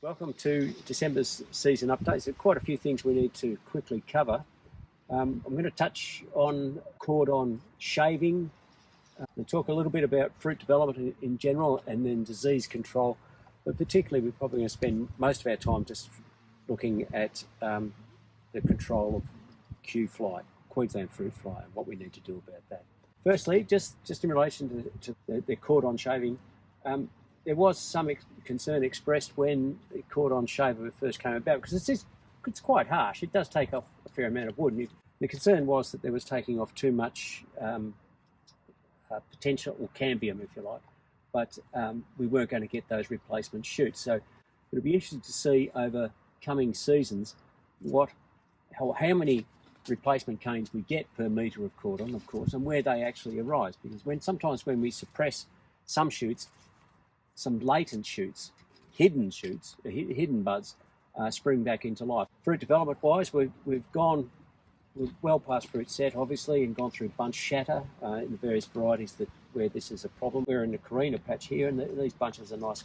Welcome to December's season updates. There are quite a few things we need to quickly cover. I'm going to touch on cordon shaving. We'll talk a little bit about fruit development in general and then disease control. But particularly, we're probably going to spend most of our time just looking at the control of Queensland fruit fly, and what we need to do about that. Firstly, just in relation to the cordon shaving, there was some concern expressed when the cordon shaver first came about, because it's quite harsh. It does take off a fair amount of wood. And the concern was that there was taking off too much potential, or cambium, if you like, but we weren't going to get those replacement shoots. So it'll be interesting to see over coming seasons how many replacement canes we get per metre of cordon, of course, and where they actually arise. Because sometimes when we suppress some shoots, some latent shoots, hidden buds, spring back into life. Fruit development-wise, we're well past fruit set, obviously, and gone through bunch shatter in the various varieties where this is a problem. We're in the Carina patch here, and these bunches are nice,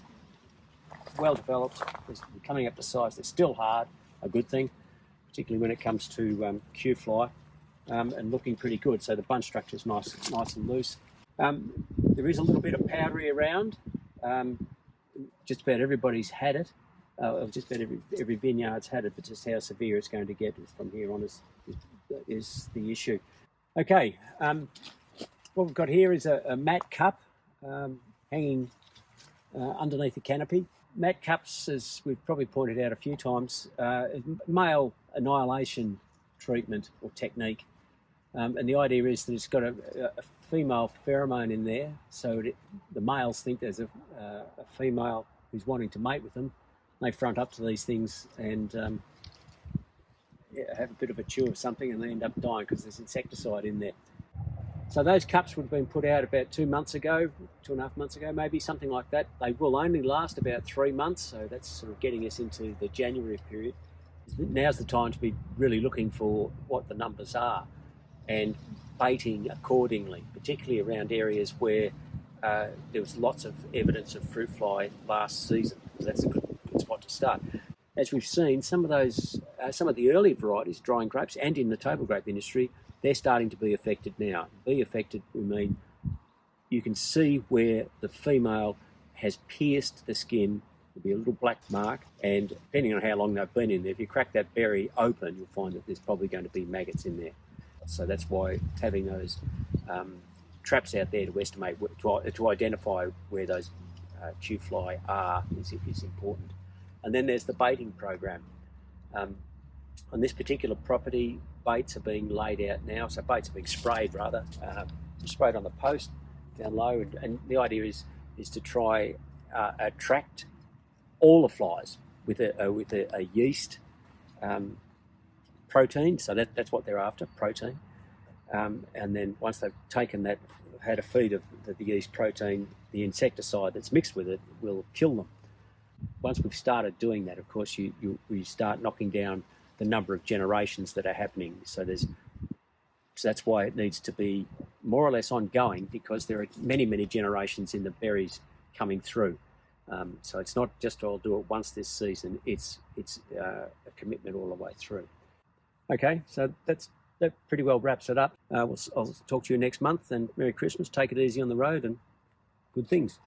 well developed. They're coming up to size. They're still hard, a good thing, particularly when it comes to Q fly, and looking pretty good. So the bunch structure is nice and loose. There is a little bit of powdery around. Just about everybody's had it. Just about every vineyard's had it, but just how severe it's going to get from here on is the issue. Okay, what we've got here is a mat cup hanging underneath the canopy. Mat cups, as we've probably pointed out a few times, male annihilation treatment or technique. And the idea is that it's got a female pheromone in there, so the males think there's a female who's wanting to mate with them. They front up to these things and have a bit of a chew of something, and they end up dying because there's insecticide in there. So those cups would have been put out about 2.5 months ago, maybe, something like that. They will only last about 3 months, so that's sort of getting us into the January period. Now's the time to be really looking for what the numbers are and baiting accordingly, particularly around areas where there was lots of evidence of fruit fly last season. So that's a good spot to start. As we've seen, some of the early varieties, drying grapes, and in the table grape industry, they're starting to be affected now. Be affected, we mean you can see where the female has pierced the skin. There'll be a little black mark, and depending on how long they've been in there, if you crack that berry open, you'll find that there's probably going to be maggots in there. So that's why having those traps out there to estimate, to identify where those Q fly are is important. And then there's the baiting program. On this particular property, baits are being laid out now. So baits are being sprayed, rather, sprayed on the post down low. And the idea is to try attract all the flies with a yeast protein. So that's what they're after, protein. And then once they've taken that, had a feed of the yeast protein, the insecticide that's mixed with it will kill them. Once we've started doing that, of course, we start knocking down the number of generations that are happening. So that's why it needs to be more or less ongoing, because there are many generations in the berries coming through. So it's not just I'll do it once this season. It's a commitment all the way through. Okay, so that pretty well wraps it up. I'll talk to you next month, and Merry Christmas. Take it easy on the road, and good things.